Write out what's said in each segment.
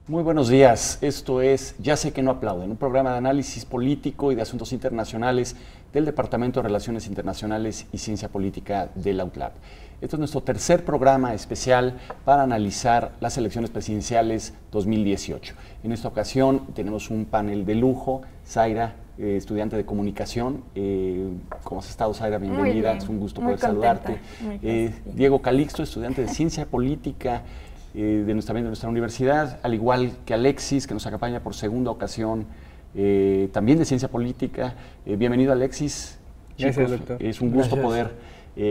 Muy buenos días, esto es Ya sé que no aplauden, un programa de análisis político y de asuntos internacionales del Departamento de Relaciones Internacionales y Ciencia Política de la UTLAP. Este es nuestro tercer programa especial para analizar las elecciones presidenciales 2018. En esta ocasión tenemos un panel de lujo. Zaira, estudiante de comunicación. ¿Cómo has estado, Zaira? Bienvenida, es un gusto poder saludarte. Diego Calixto, estudiante de Ciencia Política de nuestra universidad, al igual que Alexis, que nos acompaña por segunda ocasión, también de Ciencia Política. Bienvenido, Alexis. Gracias, Chicos, doctor. es un gusto poder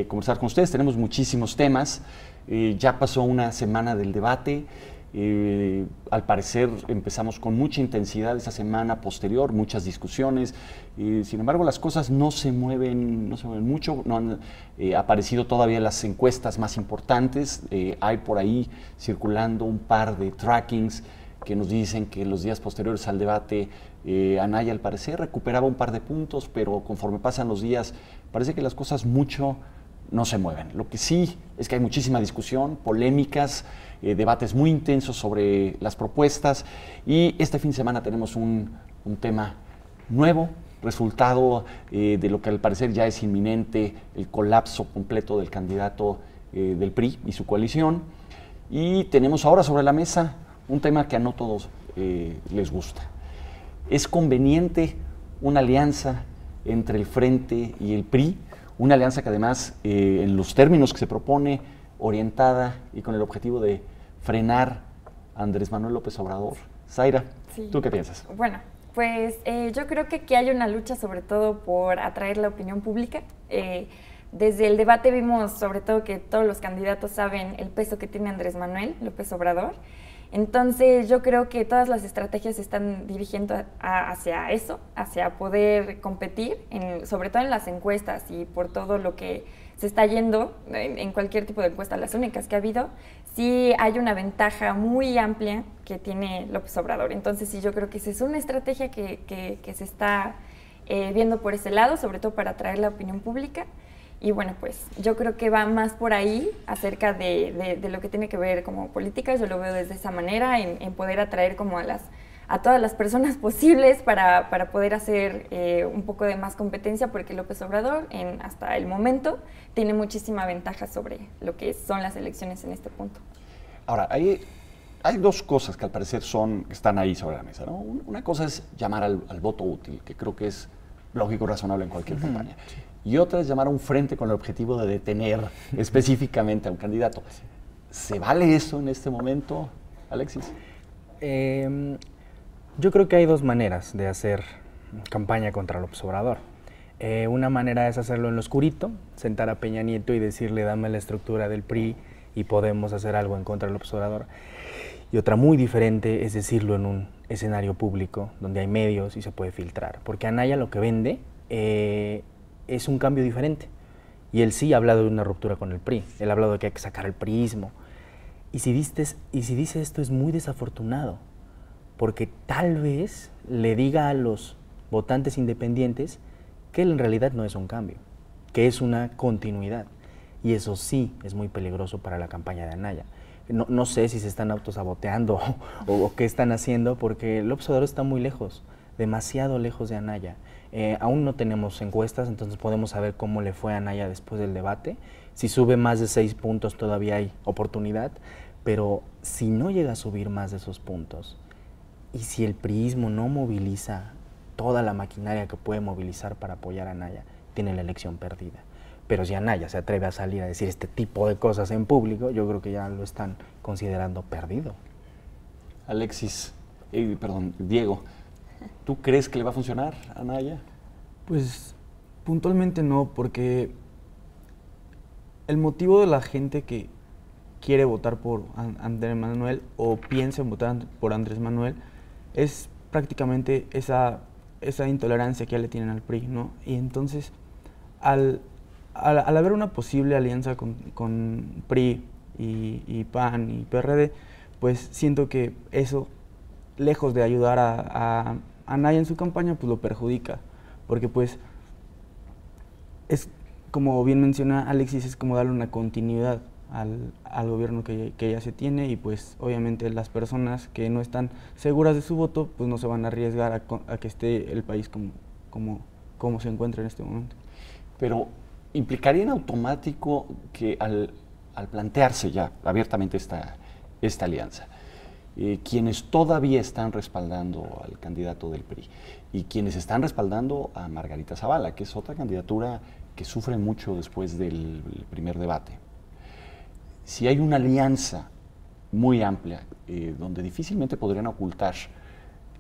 conversar con ustedes. Tenemos muchísimos temas. Ya pasó una semana del debate. Al parecer empezamos con mucha intensidad esa semana posterior, muchas discusiones. Sin embargo, las cosas no se mueven mucho. No han aparecido todavía las encuestas más importantes. Hay por ahí circulando un par de trackings que nos dicen que los días posteriores al debate Anaya, al parecer, recuperaba un par de puntos, pero conforme pasan los días parece que las cosas mucho no se mueven. Lo que sí es que hay muchísima discusión, polémicas, debates muy intensos sobre las propuestas, y este fin de semana tenemos un tema nuevo, resultado de lo que al parecer ya es inminente, el colapso completo del candidato del PRI y su coalición. Y tenemos ahora sobre la mesa un tema que a no todos les gusta. ¿Es conveniente una alianza entre el Frente y el PRI? Una alianza que además, en los términos que se propone, orientada y con el objetivo de frenar a Andrés Manuel López Obrador. Zaira, sí. ¿Tú qué piensas? Bueno, pues yo creo que aquí hay una lucha sobre todo por atraer la opinión pública. Desde el debate vimos sobre todo que todos los candidatos saben el peso que tiene Andrés Manuel López Obrador. Entonces yo creo que todas las estrategias se están dirigiendo hacia eso, hacia poder competir, sobre todo en las encuestas y por todo lo que se está yendo en cualquier tipo de encuesta, las únicas que ha habido, sí hay una ventaja muy amplia que tiene López Obrador. Entonces sí, yo creo que esa es una estrategia que se está viendo por ese lado, sobre todo para atraer la opinión pública. Y bueno, pues yo creo que va más por ahí acerca de lo que tiene que ver como política. Yo lo veo desde esa manera, en poder atraer como a todas las personas posibles para poder hacer un poco de más competencia, porque López Obrador hasta el momento tiene muchísima ventaja sobre lo que son las elecciones en este punto. Ahora, hay dos cosas que al parecer están ahí sobre la mesa, ¿no? Una cosa es llamar al voto útil, que creo que es lógico y razonable en cualquier campaña. Y otra es llamar a un frente con el objetivo de detener específicamente a un candidato. ¿Se vale eso en este momento, Alexis? Yo creo que hay dos maneras de hacer campaña contra López Obrador. Una manera es hacerlo en lo oscurito, sentar a Peña Nieto y decirle dame la estructura del PRI y podemos hacer algo en contra de López Obrador. Y otra muy diferente es decirlo en un escenario público donde hay medios y se puede filtrar. Porque Anaya lo que vende es un cambio diferente. Y él sí ha hablado de una ruptura con el PRI. Él ha hablado de que hay que sacar el priismo. Y si dice esto es muy desafortunado, porque tal vez le diga a los votantes independientes que él en realidad no es un cambio, que es una continuidad. Y eso sí es muy peligroso para la campaña de Anaya. No sé si se están autosaboteando o qué están haciendo, porque López Obrador está muy lejos, demasiado lejos de Anaya. Aún no tenemos encuestas, entonces podemos saber cómo le fue a Anaya después del debate. Si sube más de 6 puntos todavía hay oportunidad, pero si no llega a subir más de esos puntos, y si el priismo no moviliza toda la maquinaria que puede movilizar para apoyar a Anaya, tiene la elección perdida. Pero si Anaya se atreve a salir a decir este tipo de cosas en público, yo creo que ya lo están considerando perdido. Alexis, Diego, ¿tú crees que le va a funcionar a Anaya? Pues puntualmente no, porque el motivo de la gente que quiere votar por Andrés Manuel o piensa en votar por Andrés Manuel es prácticamente esa intolerancia que ya le tienen al PRI, ¿no? Y entonces, al haber una posible alianza con PRI y PAN y PRD, pues siento que eso, lejos de ayudar a Anaya en su campaña, pues lo perjudica, porque pues es, como bien menciona Alexis, es como darle una continuidad al gobierno que ya se tiene, y pues obviamente las personas que no están seguras de su voto pues no se van a arriesgar a que esté el país como se encuentra en este momento. Pero implicaría en automático que al plantearse ya abiertamente esta alianza, quienes todavía están respaldando al candidato del PRI y quienes están respaldando a Margarita Zavala, que es otra candidatura que sufre mucho después del primer debate, si hay una alianza muy amplia, donde difícilmente podrían ocultar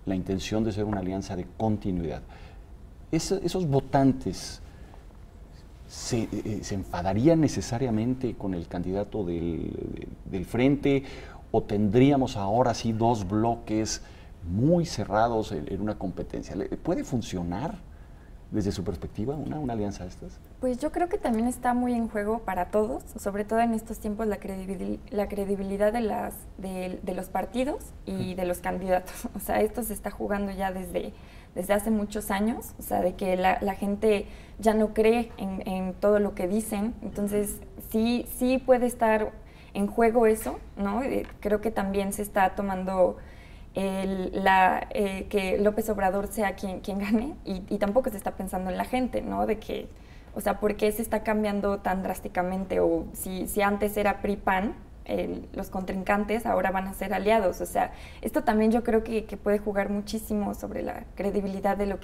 la intención de ser una alianza de continuidad, esos votantes se enfadarían necesariamente con el candidato del frente, o tendríamos ahora sí dos bloques muy cerrados en una competencia. ¿Puede funcionar desde su perspectiva una alianza de estas? Pues yo creo que también está muy en juego para todos, sobre todo en estos tiempos, la credibilidad de los partidos y de los candidatos. O sea, esto se está jugando ya desde hace muchos años, o sea, de que la gente ya no cree en todo lo que dicen. Entonces sí puede estar en juego eso, ¿no? Creo que también se está tomando que López Obrador sea quien gane, y tampoco se está pensando en la gente, ¿no? De que, o sea, ¿por qué se está cambiando tan drásticamente? O si antes era PRI-PAN, los contrincantes ahora van a ser aliados. O sea, esto también yo creo que puede jugar muchísimo sobre la credibilidad de lo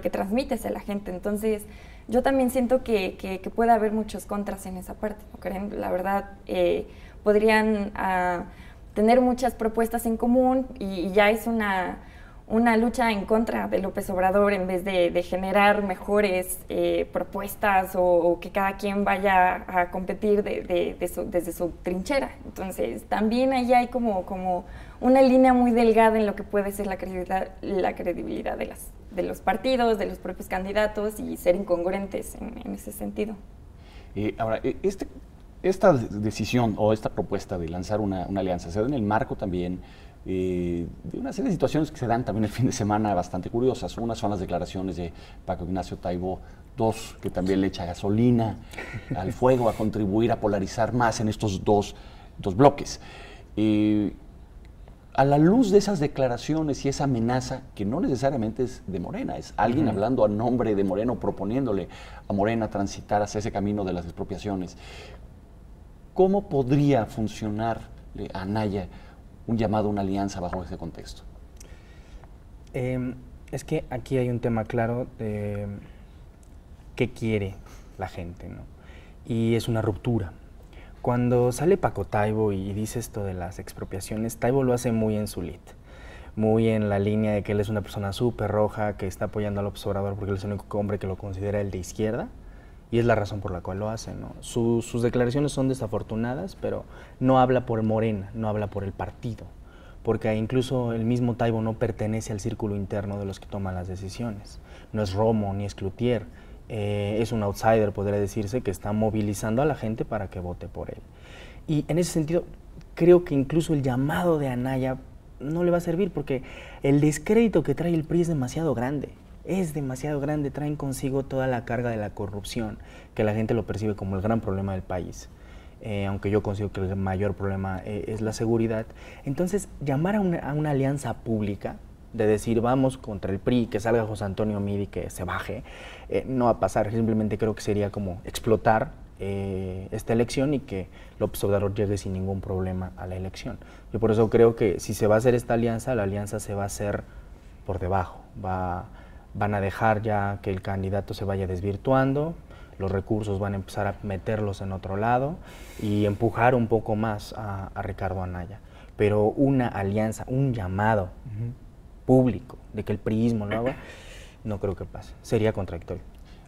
que transmite hacia la gente. Entonces, yo también siento que puede haber muchos contras en esa parte, ¿no creen? La verdad, podrían tener muchas propuestas en común, y ya es una lucha en contra de López Obrador, en vez de generar mejores propuestas, o que cada quien vaya a competir desde su trinchera. Entonces, también ahí hay como una línea muy delgada en lo que puede ser la credibilidad de los partidos, de los propios candidatos, y ser incongruentes en ese sentido. Ahora, esta decisión o esta propuesta de lanzar una alianza se da en el marco también de una serie de situaciones que se dan también el fin de semana bastante curiosas. Una son las declaraciones de Paco Ignacio Taibo II, que también le echa gasolina al fuego a contribuir a polarizar más en estos dos bloques. A la luz de esas declaraciones y esa amenaza, que no necesariamente es de Morena, es alguien hablando a nombre de Morena, proponiéndole a Morena transitar hacia ese camino de las expropiaciones, ¿cómo podría funcionar a Anaya un llamado a una alianza bajo ese contexto? Es que aquí hay un tema claro de qué quiere la gente, ¿no? Y es una ruptura. Cuando sale Paco Taibo y dice esto de las expropiaciones, Taibo lo hace muy en su lid, muy en la línea de que él es una persona súper roja, que está apoyando al López Obrador porque él es el único hombre que lo considera el de izquierda, y es la razón por la cual lo hace, ¿no? Sus declaraciones son desafortunadas, pero no habla por Morena, no habla por el partido, porque incluso el mismo Taibo no pertenece al círculo interno de los que toman las decisiones. No es Romo ni es Cloutier, es un outsider, podría decirse, que está movilizando a la gente para que vote por él. Y en ese sentido, creo que incluso el llamado de Anaya no le va a servir, porque el descrédito que trae el PRI es demasiado grande. Es demasiado grande, traen consigo toda la carga de la corrupción, que la gente lo percibe como el gran problema del país, aunque yo considero que el mayor problema es la seguridad. Entonces, llamar a una alianza pública, de decir vamos contra el PRI, que salga José Antonio Meade y que se baje, no va a pasar. Simplemente creo que sería como explotar esta elección, y que López Obrador llegue sin ningún problema a la elección. Yo por eso creo que si se va a hacer esta alianza, la alianza se va a hacer por debajo, van a dejar ya que el candidato se vaya desvirtuando, los recursos van a empezar a meterlos en otro lado y empujar un poco más a Ricardo Anaya. Pero una alianza, un llamado público de que el priismo lo haga, no creo que pase. Sería contradictorio.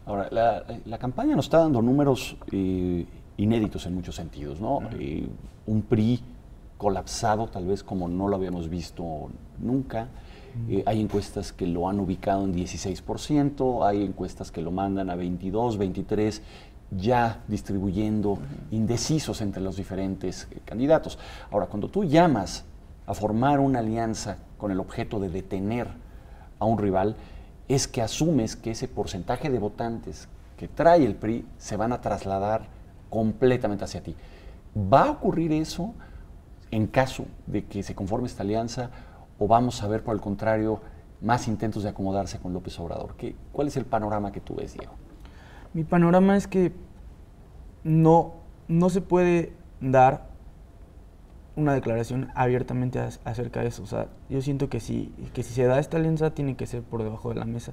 Ahora, la campaña nos está dando números inéditos en muchos sentidos, ¿no? Un PRI colapsado, tal vez como no lo habíamos visto nunca. Hay encuestas que lo han ubicado en 16%, hay encuestas que lo mandan a 22, 23, ya distribuyendo indecisos entre los diferentes candidatos. Ahora, cuando tú llamas a formar una alianza con el objeto de detener a un rival, es que asumes que ese porcentaje de votantes que trae el PRI se van a trasladar completamente hacia ti. ¿Va a ocurrir eso en caso de que se conforme esta alianza o vamos a ver, por el contrario, más intentos de acomodarse con López Obrador? ¿Cuál es el panorama que tú ves, Diego? Mi panorama es que no se puede dar una declaración abiertamente acerca de eso. O sea, yo siento que si se da esta alianza tiene que ser por debajo de la mesa,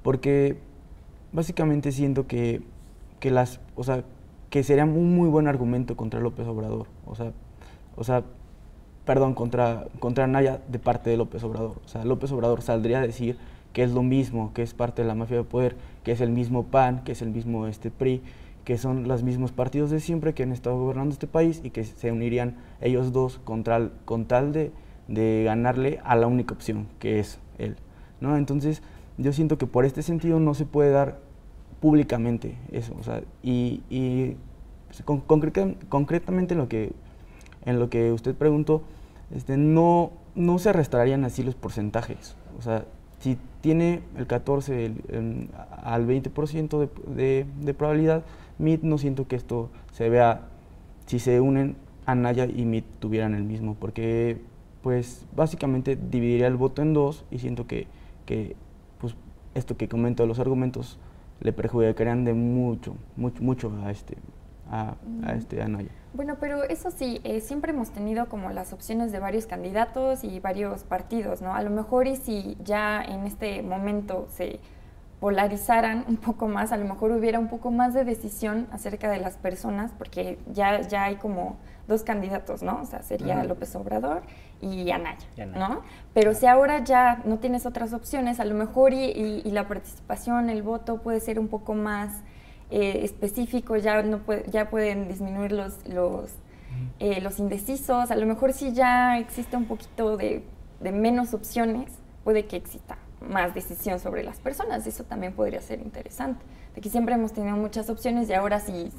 porque básicamente siento que sería un muy buen argumento contra López Obrador. Contra Anaya de parte de López Obrador. O sea, López Obrador saldría a decir que es lo mismo, que es parte de la mafia de poder, que es el mismo PAN, que es el mismo PRI, que son los mismos partidos de siempre que han estado gobernando este país y que se unirían ellos dos con tal de ganarle a la única opción, que es él, ¿no? Entonces, yo siento que por este sentido no se puede dar públicamente eso, o sea, concretamente en lo que usted preguntó, no se arrastrarían así los porcentajes. O sea, si tiene el 14 al 20% de probabilidad, Meade, no siento que esto se vea, si se unen, Anaya y Meade tuvieran el mismo, porque pues básicamente dividiría el voto en dos y siento que pues esto que comento de los argumentos le perjudicarían de mucho a Anaya. Bueno, pero eso sí, siempre hemos tenido como las opciones de varios candidatos y varios partidos, ¿no? A lo mejor y si ya en este momento se polarizaran un poco más, a lo mejor hubiera un poco más de decisión acerca de las personas, porque ya hay como dos candidatos, ¿no? O sea, sería López Obrador y Anaya, ¿no? Pero si ahora ya no tienes otras opciones, a lo mejor y la participación, el voto puede ser un poco más específico, ya pueden disminuir los indecisos, a lo mejor si ya existe un poquito de menos opciones, puede que exista más decisión sobre las personas. Eso también podría ser interesante, de que siempre hemos tenido muchas opciones y ahora si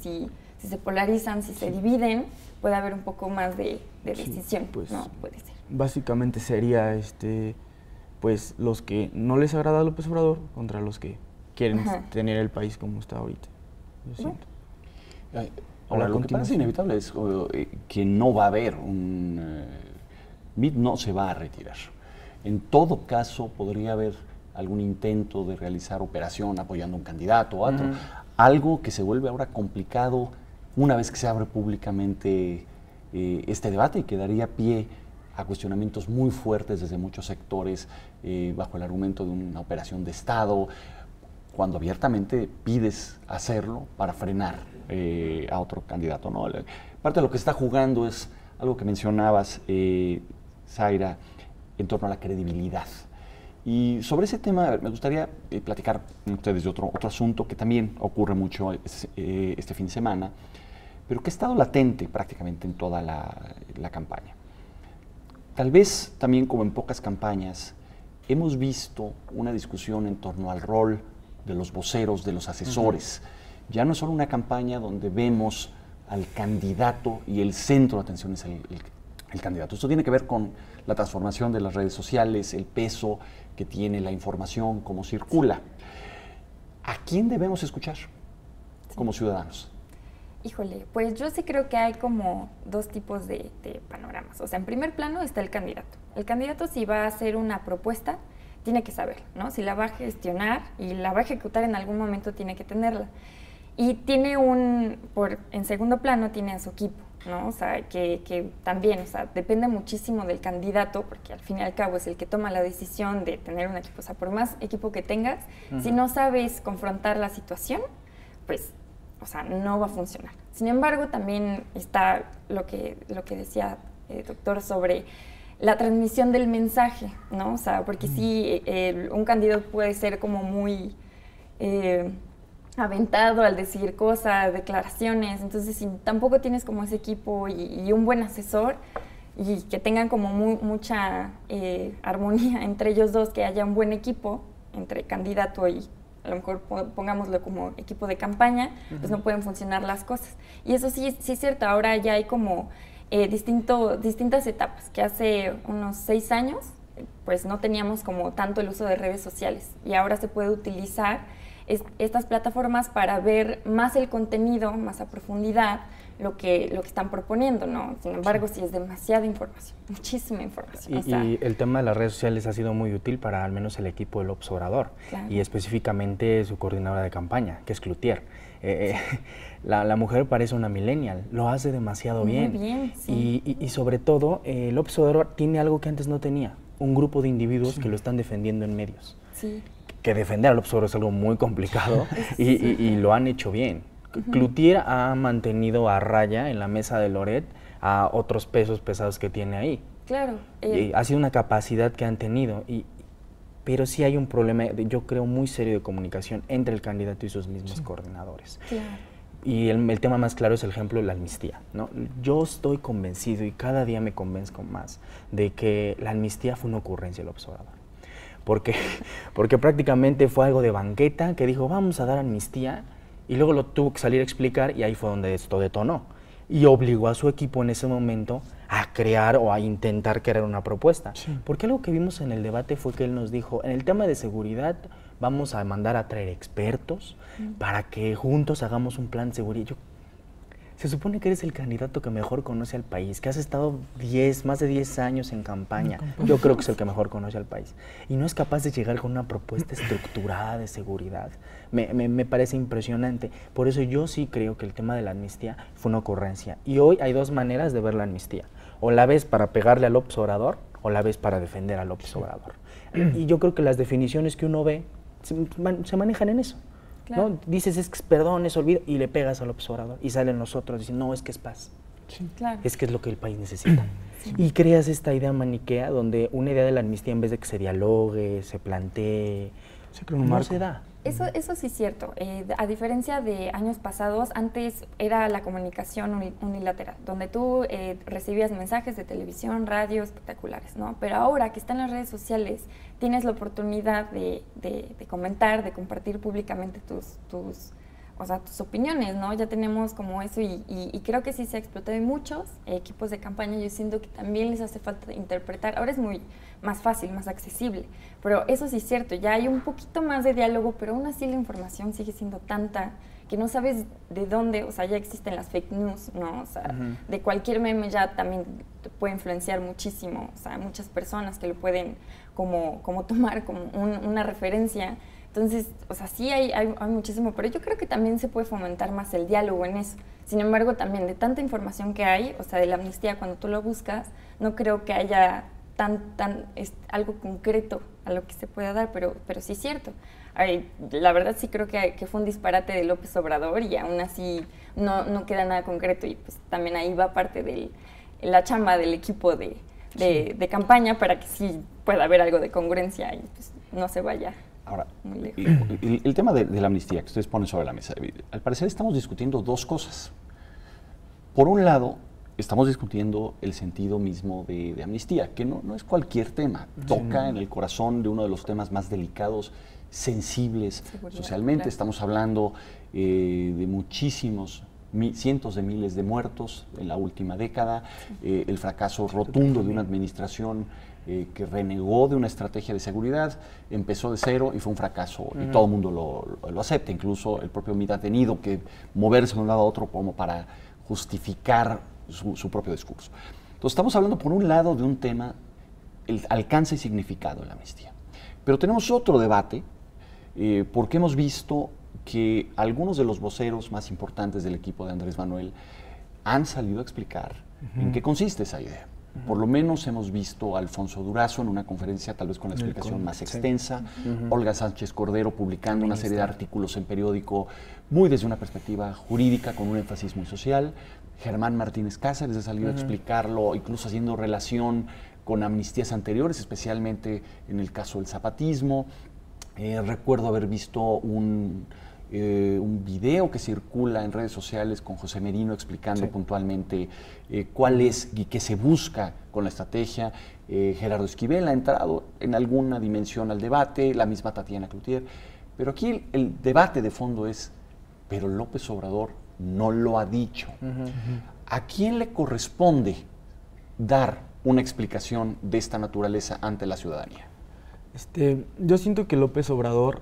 se polarizan, si se dividen, puede haber un poco más de decisión, pues, ¿no? Puede ser. Básicamente sería pues los que no les agrada a López Obrador contra los que quieren tener el país como está ahorita, yo siento. Ahora, lo que parece inevitable es que no va a haber Meade no se va a retirar. En todo caso, podría haber algún intento de realizar operación apoyando a un candidato o otro. Algo que se vuelve ahora complicado una vez que se abre públicamente este debate y que daría pie a cuestionamientos muy fuertes desde muchos sectores bajo el argumento de una operación de Estado, cuando abiertamente pides hacerlo para frenar a otro candidato, ¿no? Parte de lo que está jugando es algo que mencionabas, Zaira, en torno a la credibilidad. Y sobre ese tema me gustaría platicar con ustedes de otro asunto que también ocurre mucho este fin de semana, pero que ha estado latente prácticamente en toda la campaña. Tal vez también, como en pocas campañas, hemos visto una discusión en torno al rol de los voceros, de los asesores. Ya no es solo una campaña donde vemos al candidato y el centro de atención es el candidato. Esto tiene que ver con la transformación de las redes sociales, el peso que tiene la información, cómo circula. ¿A quién debemos escuchar como ciudadanos? Híjole, pues yo sí creo que hay como dos tipos de panoramas. O sea, en primer plano está el candidato. El candidato, si va a hacer una propuesta, tiene que saber, ¿no? Si la va a gestionar y la va a ejecutar en algún momento, tiene que tenerla. Y tiene en segundo plano, tiene a su equipo, ¿no? O sea, que también, o sea, depende muchísimo del candidato, porque al fin y al cabo es el que toma la decisión de tener un equipo. O sea, por más equipo que tengas, si no sabes confrontar la situación, pues, o sea, no va a funcionar. Sin embargo, también está lo que decía el doctor sobre la transmisión del mensaje, ¿no? O sea, porque sí, un candidato puede ser como muy aventado al decir cosas, declaraciones, entonces si tampoco tienes como ese equipo y un buen asesor y que tengan como mucha armonía entre ellos dos, que haya un buen equipo entre candidato y a lo mejor pongámoslo como equipo de campaña, pues no pueden funcionar las cosas. Y eso sí es cierto, ahora ya hay como distintas etapas, que hace unos 6 años pues no teníamos como tanto el uso de redes sociales y ahora se puede utilizar estas plataformas para ver más el contenido, más a profundidad, lo que están proponiendo, ¿no? Sin embargo, sí es demasiada información, muchísima información. Y el tema de las redes sociales ha sido muy útil para al menos el equipo del López Obrador, claro. Y específicamente su coordinadora de campaña, que es Cloutier. La mujer parece una millennial, lo hace demasiado bien. Muy bien, sí. Y sobre todo, López Obrador tiene algo que antes no tenía, un grupo de individuos que lo están defendiendo en medios. Sí. Que defender a López Obrador es algo muy complicado y lo han hecho bien. Cloutier ha mantenido a raya en la mesa de Loret a otros pesos pesados que tiene ahí. Claro. Y ha sido una capacidad que han tenido, pero sí hay un problema, yo creo, muy serio de comunicación entre el candidato y sus mismos coordinadores. Claro. Y el tema más claro es el ejemplo de la amnistía, ¿no? Yo estoy convencido y cada día me convenzco más de que la amnistía fue una ocurrencia del López Obrador. Porque prácticamente fue algo de banqueta que dijo, vamos a dar amnistía, y luego lo tuvo que salir a explicar y ahí fue donde esto detonó. Y obligó a su equipo en ese momento a crear o a intentar crear una propuesta. Sí. Porque algo que vimos en el debate fue que él nos dijo, en el tema de seguridad vamos a mandar a traer expertos para que juntos hagamos un plan de seguridad. Se supone que eres el candidato que mejor conoce al país, que has estado más de 10 años en campaña. Yo creo que es el que mejor conoce al país. Y no es capaz de llegar con una propuesta estructurada de seguridad. Me parece impresionante. Por eso yo sí creo que el tema de la amnistía fue una ocurrencia. Y hoy hay dos maneras de ver la amnistía. O la ves para pegarle a López Obrador, o la ves para defender a López Obrador. Y yo creo que las definiciones que uno ve se manejan en eso. Claro. ¿No? Dices, es que perdón, es olvido, y le pegas al López Obrador, y salen los otros y dicen, no, es que es paz. Sí. Claro. Es que es lo que el país necesita. Sí. Y creas esta idea maniquea donde una idea de la amnistía, en vez de que se dialogue, se plantee, no se da. Eso sí es cierto. A diferencia de años pasados, antes era la comunicación unilateral, donde tú recibías mensajes de televisión, radio, espectaculares, ¿no? Pero ahora que están las redes sociales, tienes la oportunidad de comentar, de compartir públicamente tus opiniones, ¿no? Ya tenemos como eso y creo que sí se ha explotado en muchos equipos de campaña. Yo siento que también les hace falta interpretar. Ahora es muy más fácil, más accesible, pero eso sí es cierto, ya hay un poquito más de diálogo, pero aún así la información sigue siendo tanta que no sabes de dónde, o sea, ya existen las fake news, ¿no? O sea, de cualquier meme ya también te puede influenciar muchísimo, o sea, muchas personas que lo pueden como tomar como una referencia. Entonces, o sea, sí hay muchísimo, pero yo creo que también se puede fomentar más el diálogo en eso. Sin embargo, también de tanta información que hay, o sea, de la amnistía, cuando tú lo buscas, no creo que haya algo concreto a lo que se pueda dar, pero sí es cierto. La verdad sí creo que fue un disparate de López Obrador y aún así no queda nada concreto y pues también ahí va parte de la chamba del equipo de campaña para que sí pueda haber algo de congruencia y pues no se vaya. Ahora, el tema de la amnistía que ustedes ponen sobre la mesa, al parecer estamos discutiendo dos cosas. Por un lado, estamos discutiendo el sentido mismo de amnistía, que no es cualquier tema, toca en el corazón de uno de los temas más delicados, sensibles socialmente. Claro. Estamos hablando de muchísimos, cientos de miles de muertos en la última década, el fracaso rotundo de una administración que renegó de una estrategia de seguridad, empezó de cero y fue un fracaso, y todo el mundo lo acepta, incluso el propio MIT ha tenido que moverse de un lado a otro como para justificar su propio discurso. Entonces estamos hablando por un lado de un tema, el alcance y significado de la amnistía, pero tenemos otro debate porque hemos visto que algunos de los voceros más importantes del equipo de Andrés Manuel han salido a explicar en qué consiste esa idea. Por lo menos hemos visto a Alfonso Durazo en una conferencia tal vez con la explicación más extensa, Olga Sánchez Cordero publicando una serie de artículos en periódico muy desde una perspectiva jurídica con un énfasis muy social, Germán Martínez Cáceres ha salido a explicarlo, incluso haciendo relación con amnistías anteriores, especialmente en el caso del zapatismo. Recuerdo haber visto un video que circula en redes sociales con José Merino explicando puntualmente cuál es y qué se busca con la estrategia. Gerardo Esquivel ha entrado en alguna dimensión al debate, la misma Tatiana Cloutier, pero aquí el debate de fondo es, pero López Obrador no lo ha dicho. ¿A quién le corresponde dar una explicación de esta naturaleza ante la ciudadanía? Yo siento que López Obrador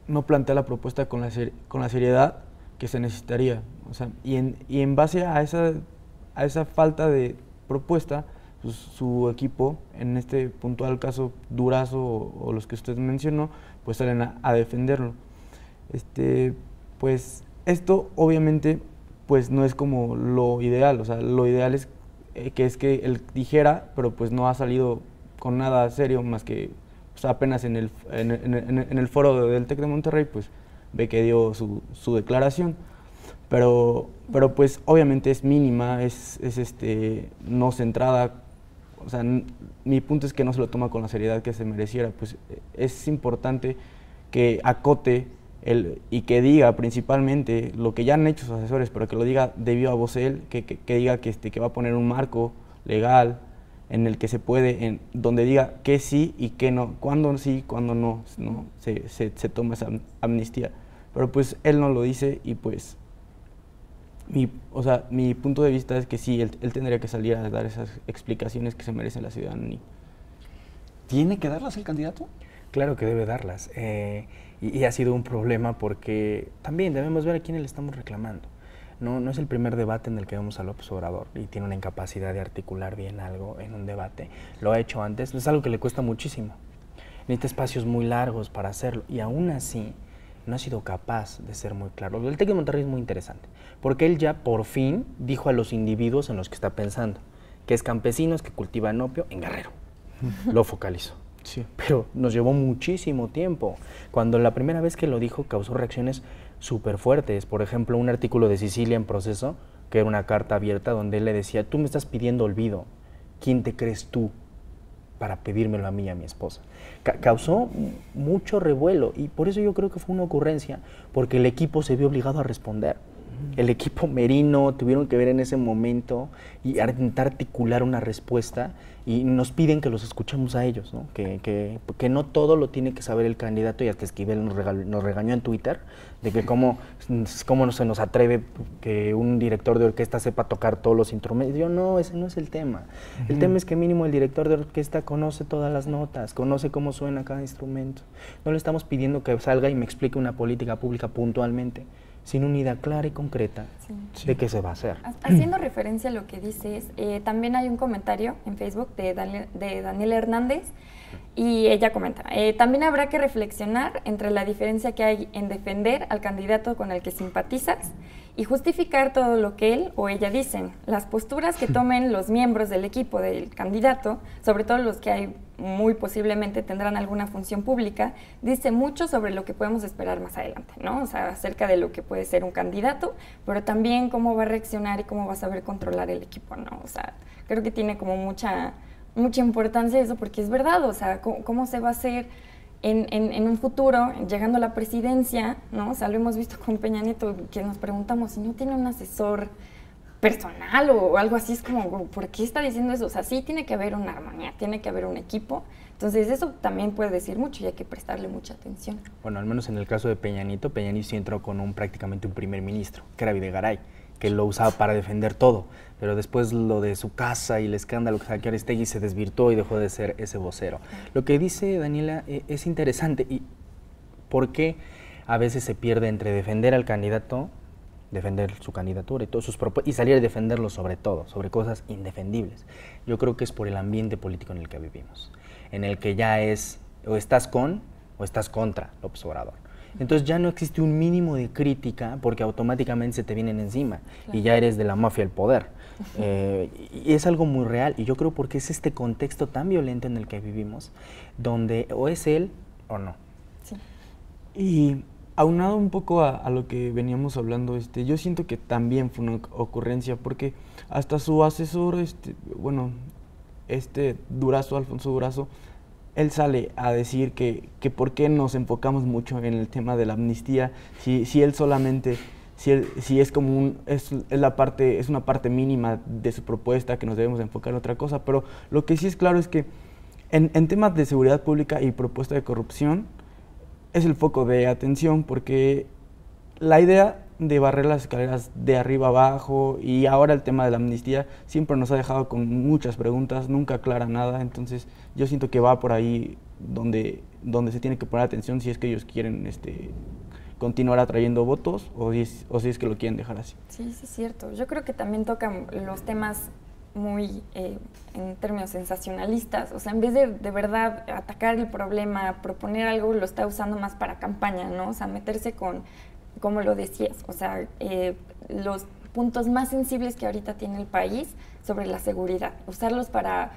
no plantea la propuesta con la seriedad que se necesitaría. O sea, y en base a esa falta de propuesta, pues, su equipo, en este puntual caso Durazo o los que usted mencionó, pues salen a defenderlo. Pues esto obviamente pues no es como lo ideal, o sea, lo ideal es que él dijera, pero pues no ha salido con nada serio más que pues, apenas en el foro del TEC de Monterrey, pues ve que dio su declaración, pero pues obviamente es mínima, es no centrada. O sea, mi punto es que no se lo toma con la seriedad que se mereciera. Pues es importante que acote y que diga principalmente lo que ya han hecho sus asesores, pero que lo diga de viva voz él, que diga que va a poner un marco legal en el que se puede, donde diga que sí y que no, cuándo sí, cuándo no, se toma esa amnistía. Pero pues él no lo dice y pues mi punto de vista es que sí, él tendría que salir a dar esas explicaciones que se merece la ciudadanía. ¿Tiene que darlas el candidato? Claro que debe darlas. Y ha sido un problema porque también debemos ver a quién le estamos reclamando. No es el primer debate en el que vemos a López Obrador y tiene una incapacidad de articular bien algo en un debate. Lo ha hecho antes, es algo que le cuesta muchísimo. Necesita espacios muy largos para hacerlo y aún así no ha sido capaz de ser muy claro. El TEC de Monterrey es muy interesante, porque él ya por fin dijo a los individuos en los que está pensando, que es campesinos que cultivan opio en Guerrero. Lo focalizó. Sí. Pero nos llevó muchísimo tiempo. Cuando la primera vez que lo dijo causó reacciones súper fuertes. Por ejemplo, un artículo de Sicilia en Proceso, que era una carta abierta donde él le decía, tú me estás pidiendo olvido, ¿quién te crees tú para pedírmelo a mí y a mi esposa? Causó mucho revuelo y por eso yo creo que fue una ocurrencia, porque el equipo se vio obligado a responder. El equipo Merino tuvieron que ver en ese momento y intentar articular una respuesta y nos piden que los escuchemos a ellos, ¿no? Que no todo lo tiene que saber el candidato y hasta Esquivel nos regañó en Twitter de que cómo no se nos atreve que un director de orquesta sepa tocar todos los instrumentos. Yo no, ese no es el tema. El tema es que mínimo el director de orquesta conoce todas las notas, conoce cómo suena cada instrumento. No le estamos pidiendo que salga y me explique una política pública puntualmente, sin una idea clara y concreta de qué se va a hacer. Haciendo referencia a lo que dices, también hay un comentario en Facebook de Daniela Hernández y ella comenta, también habrá que reflexionar entre la diferencia que hay en defender al candidato con el que simpatizas y justificar todo lo que él o ella dicen. Las posturas que tomen los miembros del equipo del candidato, sobre todo los que hay muy posiblemente tendrán alguna función pública, dice mucho sobre lo que podemos esperar más adelante, ¿no? O sea, acerca de lo que puede ser un candidato, pero también cómo va a reaccionar y cómo va a saber controlar el equipo, ¿no? O sea, creo que tiene como mucha importancia eso, porque es verdad, o sea, cómo se va a hacer en un futuro, llegando a la presidencia, ¿no? O sea, lo hemos visto con Peña Nieto, que nos preguntamos si no tiene un asesor personal o algo así, es como, ¿por qué está diciendo eso? O sea, sí tiene que haber una armonía, tiene que haber un equipo, entonces eso también puede decir mucho y hay que prestarle mucha atención. Bueno, al menos en el caso de Peña Nieto sí entró con prácticamente un primer ministro, que era Videgaray, que lo usaba para defender todo, pero después lo de su casa y el escándalo que saqueó Aristegui se desvirtuó y dejó de ser ese vocero. Lo que dice Daniela es interesante y por qué a veces se pierde entre defender al candidato, defender su candidatura y todas sus propuestas y salir a defenderlo sobre todo, sobre cosas indefendibles. Yo creo que es por el ambiente político en el que vivimos, en el que ya es o estás con o estás contra López Obrador. Entonces ya no existe un mínimo de crítica porque automáticamente se te vienen encima y ya eres de la mafia del poder. Y es algo muy real y yo creo porque es este contexto tan violento en el que vivimos donde o es él o no. Sí. Y aunado un poco a lo que veníamos hablando, yo siento que también fue una ocurrencia porque hasta su asesor, Durazo, Alfonso Durazo, él sale a decir que por qué nos enfocamos mucho en el tema de la amnistía, si él solamente, si es como es una parte mínima de su propuesta, que nos debemos enfocar en otra cosa, pero lo que sí es claro es que en temas de seguridad pública y propuesta de corrupción es el foco de atención, porque la idea de barrer las escaleras de arriba abajo y ahora el tema de la amnistía siempre nos ha dejado con muchas preguntas, nunca aclara nada, entonces yo siento que va por ahí donde se tiene que poner atención si es que ellos quieren continuar atrayendo votos o si es que lo quieren dejar así. Sí, sí, es cierto. Yo creo que también tocan los temas muy, en términos sensacionalistas. O sea, en vez de verdad atacar el problema, proponer algo, lo está usando más para campaña, ¿no? O sea, meterse con, como lo decías, o sea, los puntos más sensibles que ahorita tiene el país sobre la seguridad, usarlos para,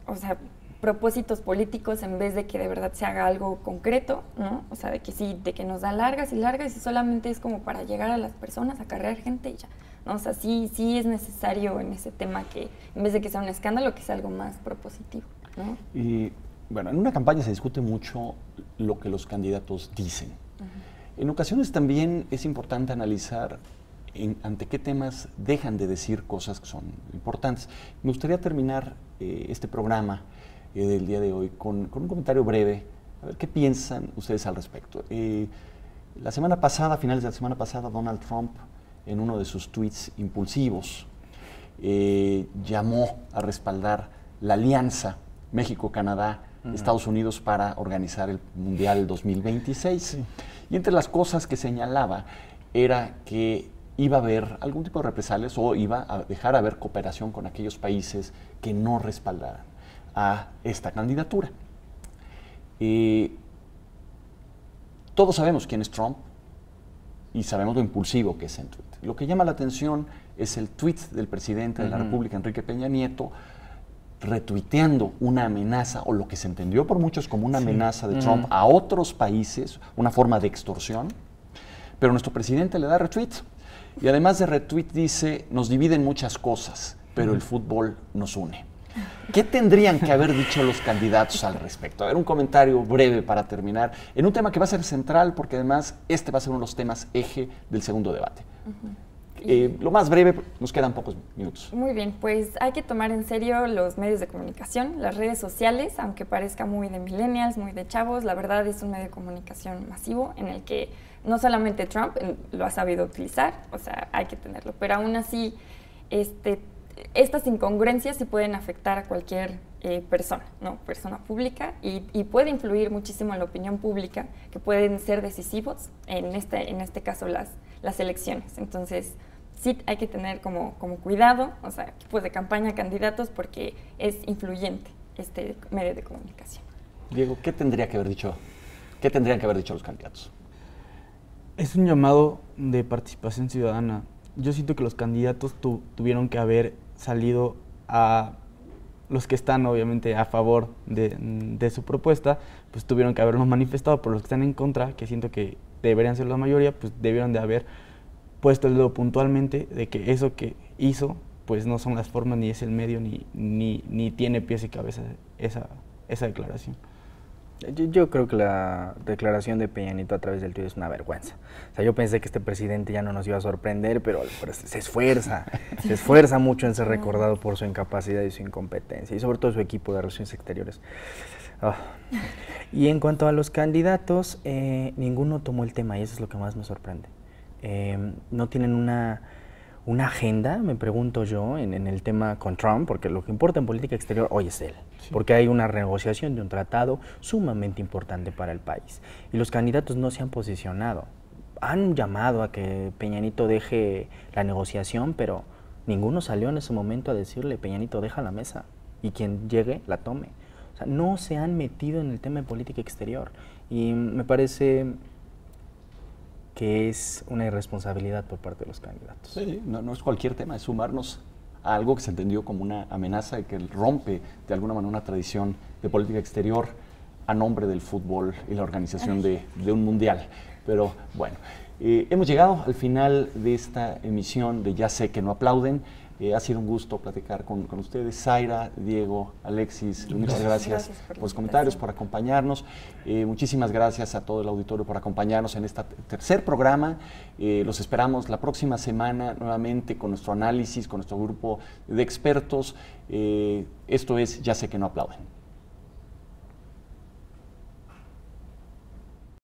o sea, propósitos políticos en vez de que de verdad se haga algo concreto, ¿no? O sea, de que sí, de que nos da largas y largas y solamente es como para llegar a las personas, acarrear gente y ya, ¿no? O sea, sí es necesario en ese tema que en vez de que sea un escándalo, que sea algo más propositivo, ¿no? Y bueno, en una campaña se discute mucho lo que los candidatos dicen. En ocasiones también es importante analizar ante qué temas dejan de decir cosas que son importantes. Me gustaría terminar este programa del día de hoy con un comentario breve. A ver, ¿qué piensan ustedes al respecto? La semana pasada, a finales de la semana pasada, Donald Trump, en uno de sus tweets impulsivos, llamó a respaldar la alianza México-Canadá, Estados Unidos para organizar el Mundial 2026. Sí. Y entre las cosas que señalaba era que iba a haber algún tipo de represalias o iba a dejar de haber cooperación con aquellos países que no respaldaran a esta candidatura. Todos sabemos quién es Trump y sabemos lo impulsivo que es en Twitter. Lo que llama la atención es el tweet del presidente de la República, Enrique Peña Nieto, retuiteando una amenaza, o lo que se entendió por muchos como una amenaza de Trump a otros países, una forma de extorsión, pero nuestro presidente le da retweet. Y además de retweet dice, nos dividen muchas cosas, pero el fútbol nos une. ¿Qué tendrían que haber dicho los candidatos al respecto? A ver, un comentario breve para terminar, en un tema que va a ser central, porque además este va a ser uno de los temas eje del segundo debate. Lo más breve, nos quedan pocos minutos. Muy bien, pues hay que tomar en serio los medios de comunicación, las redes sociales, aunque parezca muy de millennials, muy de chavos, la verdad es un medio de comunicación masivo en el que no solamente Trump lo ha sabido utilizar, o sea, hay que tenerlo, pero aún así estas incongruencias sí pueden afectar a cualquier persona, ¿no? Persona pública y puede influir muchísimo en la opinión pública, que pueden ser decisivos, en este caso las elecciones. Entonces, sí hay que tener como cuidado, o sea, equipos de campaña, candidatos, porque es influyente este medio de comunicación. Diego, ¿qué tendrían que haber dicho los candidatos? Es un llamado de participación ciudadana. Yo siento que los candidatos tuvieron que haber salido a los que están obviamente a favor de su propuesta, pues tuvieron que habernos manifestado, por los que están en contra, que siento que deberían ser la mayoría, pues debieron de haber puesto el dedo puntualmente de que eso que hizo, pues no son las formas, ni es el medio, ni tiene pies y cabeza esa declaración. Yo creo que la declaración de Peña Nieto a través del tuit es una vergüenza. O sea, yo pensé que este presidente ya no nos iba a sorprender, pero se esfuerza mucho en ser recordado por su incapacidad y su incompetencia, y sobre todo su equipo de relaciones exteriores. Oh. Y en cuanto a los candidatos, ninguno tomó el tema, y eso es lo que más me sorprende. No tienen una agenda, me pregunto yo, en el tema con Trump, porque lo que importa en política exterior hoy es él, sí. Porque hay una renegociación de un tratado sumamente importante para el país. Y los candidatos no se han posicionado. Han llamado a que Peña Nieto deje la negociación, pero ninguno salió en ese momento a decirle, Peña Nieto, deja la mesa, y quien llegue, la tome. O sea, no se han metido en el tema de política exterior. Y me parece que es una irresponsabilidad por parte de los candidatos. Sí, no es cualquier tema, es sumarnos a algo que se entendió como una amenaza y que rompe de alguna manera una tradición de política exterior a nombre del fútbol y la organización de un mundial. Pero bueno, hemos llegado al final de esta emisión de Ya sé que no aplauden. Ha sido un gusto platicar con ustedes, Zaira, Diego, Alexis, muchas gracias por los comentarios, por acompañarnos. Muchísimas gracias a todo el auditorio por acompañarnos en este tercer programa. Los esperamos la próxima semana nuevamente con nuestro análisis, con nuestro grupo de expertos. Esto es Ya sé que no aplauden.